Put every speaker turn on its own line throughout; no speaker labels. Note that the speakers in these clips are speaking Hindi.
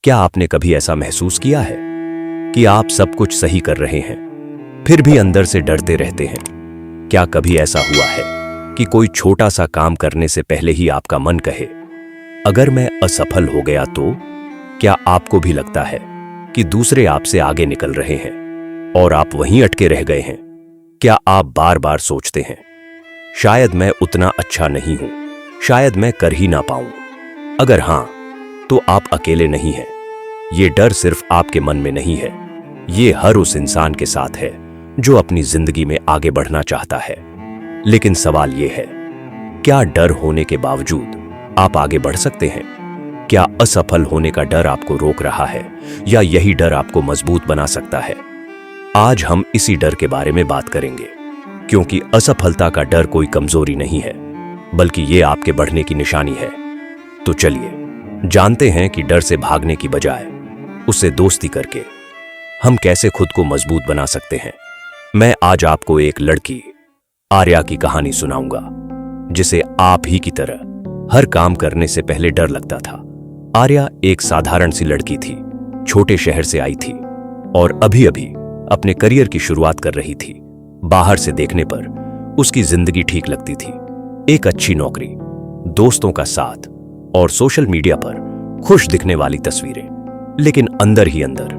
क्या आपने कभी ऐसा महसूस किया है कि आप सब कुछ सही कर रहे हैं, फिर भी अंदर से डरते रहते हैं? क्या कभी ऐसा हुआ है कि कोई छोटा सा काम करने से पहले ही आपका मन कहे, अगर मैं असफल हो गया तो? क्या आपको भी लगता है कि दूसरे आपसे आगे निकल रहे हैं और आप वहीं अटके रह गए हैं? क्या आप बार बार सोचते हैं, शायद मैं उतना अच्छा नहीं हूं, शायद मैं कर ही ना पाऊं? अगर हां, तो आप अकेले नहीं हैं। ये डर सिर्फ आपके मन में नहीं है, ये हर उस इंसान के साथ है जो अपनी जिंदगी में आगे बढ़ना चाहता है। लेकिन सवाल ये है, क्या डर होने के बावजूद आप आगे बढ़ सकते हैं? क्या असफल होने का डर आपको रोक रहा है, या यही डर आपको मजबूत बना सकता है? आज हम इसी डर के बारे में बात करेंगे, क्योंकि असफलता का डर कोई कमजोरी नहीं है, बल्कि ये आपके बढ़ने की निशानी है। तो चलिए जानते हैं कि डर से भागने की बजाय उससे दोस्ती करके हम कैसे खुद को मजबूत बना सकते हैं। मैं आज आपको एक लड़की आर्या की कहानी सुनाऊंगा, जिसे आप ही की तरह हर काम करने से पहले डर लगता था। आर्या एक साधारण सी लड़की थी, छोटे शहर से आई थी और अभी अभी अपने करियर की शुरुआत कर रही थी। बाहर से देखने पर उसकी जिंदगी ठीक लगती थी, एक अच्छी नौकरी, दोस्तों का साथ और सोशल मीडिया पर खुश दिखने वाली तस्वीरें। लेकिन अंदर ही अंदर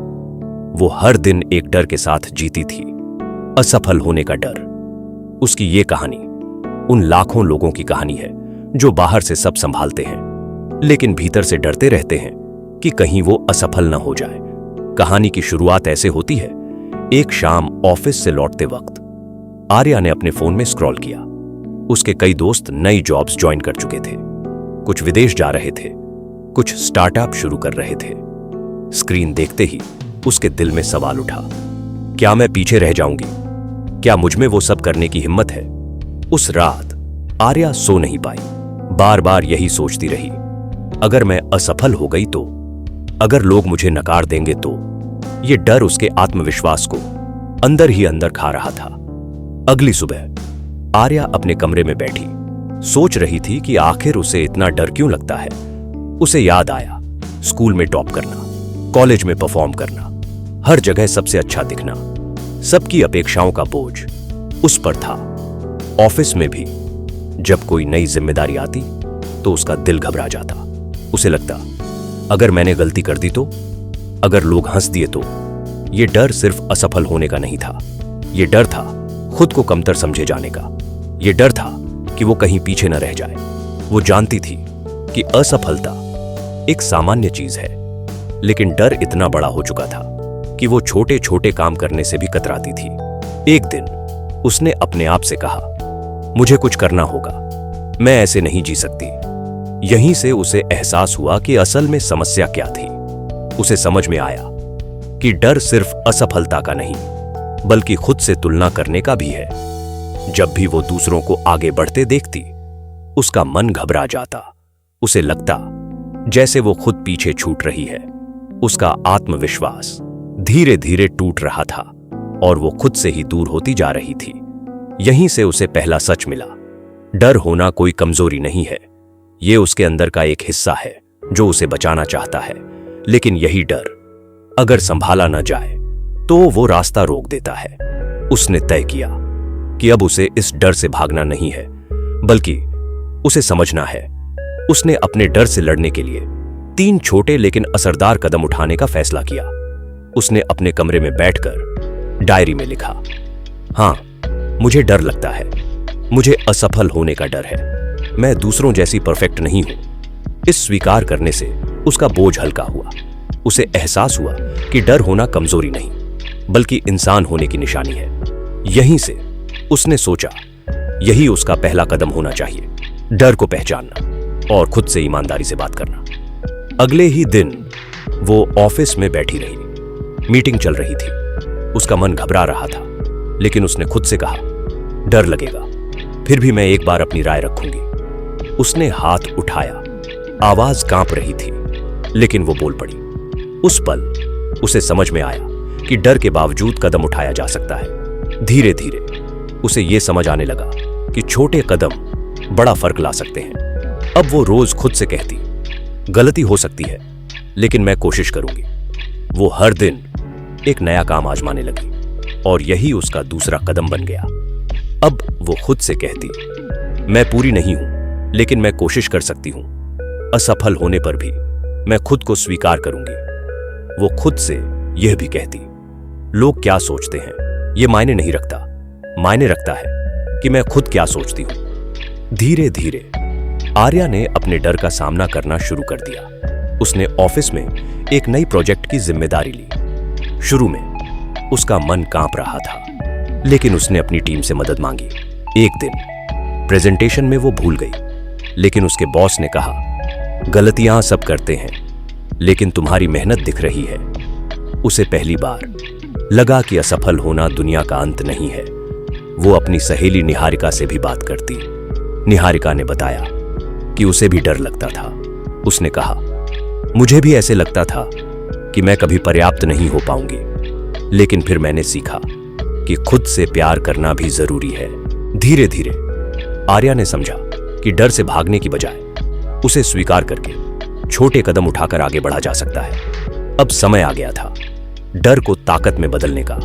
वो हर दिन एक डर के साथ जीती थी, असफल होने का डर। उसकी ये कहानी उन लाखों लोगों की कहानी है जो बाहर से सब संभालते हैं, लेकिन भीतर से डरते रहते हैं कि कहीं वो असफल न हो जाए। कहानी की शुरुआत ऐसे होती है। एक शाम ऑफिस से लौटते वक्त आर्या ने अपने फोन में स्क्रॉल किया। उसके कई दोस्त नई जॉब्स ज्वाइन कर चुके थे, कुछ विदेश जा रहे थे, कुछ स्टार्टअप शुरू कर रहे थे। स्क्रीन देखते ही उसके दिल में सवाल उठा, क्या मैं पीछे रह जाऊंगी? क्या मुझ में वो सब करने की हिम्मत है? उस रात आर्या सो नहीं पाई, बार बार यही सोचती रही, अगर मैं असफल हो गई तो, अगर लोग मुझे नकार देंगे तो। ये डर उसके आत्मविश्वास को अंदर ही अंदर खा रहा था। अगली सुबह आर्या अपने कमरे में बैठी सोच रही थी कि आखिर उसे इतना डर क्यों लगता है। उसे याद आया, स्कूल में टॉप करना, कॉलेज में परफॉर्म करना, हर जगह सबसे अच्छा दिखना, सबकी अपेक्षाओं का बोझ उस पर था। ऑफिस में भी जब कोई नई जिम्मेदारी आती तो उसका दिल घबरा जाता। उसे लगता, अगर मैंने गलती कर दी तो, अगर लोग हंस दिए तो। यह डर सिर्फ असफल होने का नहीं था, यह डर था खुद को कमतर समझे जाने का। यह डर था कि वो कहीं पीछे न रह जाए। वो जानती थी कि असफलता एक सामान्य चीज है, लेकिन डर इतना बड़ा हो चुका था कि वो छोटे छोटे काम करने से भी कतराती थी। एक दिन उसने अपने आप से कहा, मुझे कुछ करना होगा, मैं ऐसे नहीं जी सकती। यहीं से उसे एहसास हुआ कि असल में समस्या क्या थी। उसे समझ में आया कि डर सिर्फ असफलता का नहीं, बल्कि खुद से तुलना करने का भी है। जब भी वो दूसरों को आगे बढ़ते देखती, उसका मन घबरा जाता। उसे लगता जैसे वो खुद पीछे छूट रही है। उसका आत्मविश्वास धीरे धीरे टूट रहा था और वो खुद से ही दूर होती जा रही थी। यहीं से उसे पहला सच मिला, डर होना कोई कमजोरी नहीं है, ये उसके अंदर का एक हिस्सा है जो उसे बचाना चाहता है। लेकिन यही डर अगर संभाला न जाए तो वो रास्ता रोक देता है। उसने तय किया कि अब उसे इस डर से भागना नहीं है, बल्कि उसे समझना है। उसने अपने डर से लड़ने के लिए 3 छोटे लेकिन असरदार कदम उठाने का फैसला किया। उसने अपने कमरे में बैठकर डायरी में लिखा, हां, मुझे डर लगता है, मुझे असफल होने का डर है, मैं दूसरों जैसी परफेक्ट नहीं हूं। इस स्वीकार करने से उसका बोझ हल्का हुआ। उसे एहसास हुआ कि डर होना कमजोरी नहीं, बल्कि इंसान होने की निशानी है। यहीं से उसने सोचा, यही उसका पहला कदम होना चाहिए, डर को पहचानना और खुद से ईमानदारी से बात करना। अगले ही दिन वो ऑफिस में बैठी रही, मीटिंग चल रही थी। उसका मन घबरा रहा था, लेकिन उसने खुद से कहा, डर लगेगा, फिर भी मैं एक बार अपनी राय रखूंगी। उसने हाथ उठाया, आवाज कांप रही थी, लेकिन वो बोल पड़ी। उस पल उसे समझ में आया कि डर के बावजूद कदम उठाया जा सकता है। धीरे धीरे उसे यह समझ आने लगा कि छोटे कदम बड़ा फर्क ला सकते हैं। अब वो रोज खुद से कहती, गलती हो सकती है, लेकिन मैं कोशिश करूंगी। वो हर दिन एक नया काम आजमाने लगी और यही उसका दूसरा कदम बन गया। अब वो खुद से कहती, मैं पूरी नहीं हूं, लेकिन मैं कोशिश कर सकती हूं। असफल होने पर भी मैं खुद को स्वीकार करूंगी। वो खुद से यह भी कहती, लोग क्या सोचते हैं ये मायने नहीं रखता, मायने रखता है कि मैं खुद क्या सोचती हूं। धीरे धीरे आर्या ने अपने डर का सामना करना शुरू कर दिया। उसने ऑफिस में एक नई प्रोजेक्ट की जिम्मेदारी ली। शुरू में उसका मन कांप रहा था, लेकिन उसने अपनी टीम से मदद मांगी। एक दिन प्रेजेंटेशन में वो भूल गई, लेकिन उसके बॉस ने कहा, गलतियां सब करते हैं, लेकिन तुम्हारी मेहनत दिख रही है। उसे पहली बार लगा कि असफल होना दुनिया का अंत नहीं है। वो अपनी सहेली निहारिका से भी बात करती। निहारिका ने बताया कि उसे भी डर लगता था। उसने कहा, मुझे भी ऐसे लगता था कि मैं कभी पर्याप्त नहीं हो पाऊंगी, लेकिन फिर मैंने सीखा कि खुद से प्यार करना भी जरूरी है। धीरे धीरे आर्या ने समझा कि डर से भागने की बजाय उसे स्वीकार करके छोटे कदम उठाकर आगे बढ़ा जा सकता है। अब समय आ गया था डर को ताकत में बदलने का।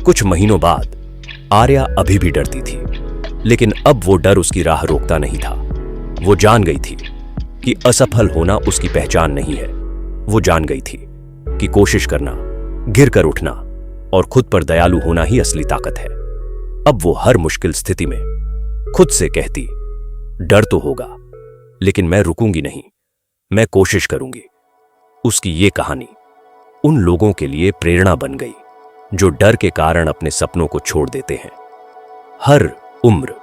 कुछ महीनों बाद आर्या अभी भी डरती थी, लेकिन अब वो डर उसकी राह रोकता नहीं था। वो जान गई थी कि असफल होना उसकी पहचान नहीं है। वो जान गई थी कि कोशिश करना, गिरकर उठना और खुद पर दयालु होना ही असली ताकत है। अब वो हर मुश्किल स्थिति में खुद से कहती, डर तो होगा, लेकिन मैं रुकूंगी नहीं, मैं कोशिश करूंगी। उसकी ये कहानी उन लोगों के लिए प्रेरणा बन गई जो डर के कारण अपने सपनों को छोड़ देते हैं। हर उम्र,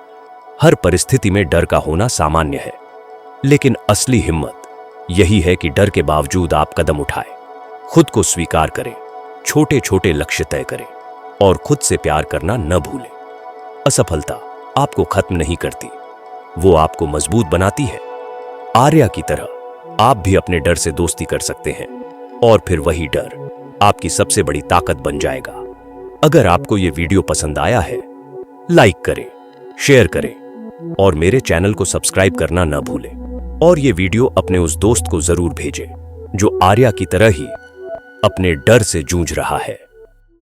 हर परिस्थिति में डर का होना सामान्य है, लेकिन असली हिम्मत यही है कि डर के बावजूद आप कदम उठाएं, खुद को स्वीकार करें, छोटे छोटे लक्ष्य तय करें और खुद से प्यार करना न भूलें। असफलता आपको खत्म नहीं करती, वो आपको मजबूत बनाती है। आर्या की तरह आप भी अपने डर से दोस्ती कर सकते हैं और फिर वही डर आपकी सबसे बड़ी ताकत बन जाएगा। अगर आपको ये वीडियो पसंद आया है, लाइक करें, शेयर करें और मेरे चैनल को सब्सक्राइब करना न भूलें। और ये वीडियो अपने उस दोस्त को जरूर भेजें जो आर्या की तरह ही अपने डर से जूझ रहा है।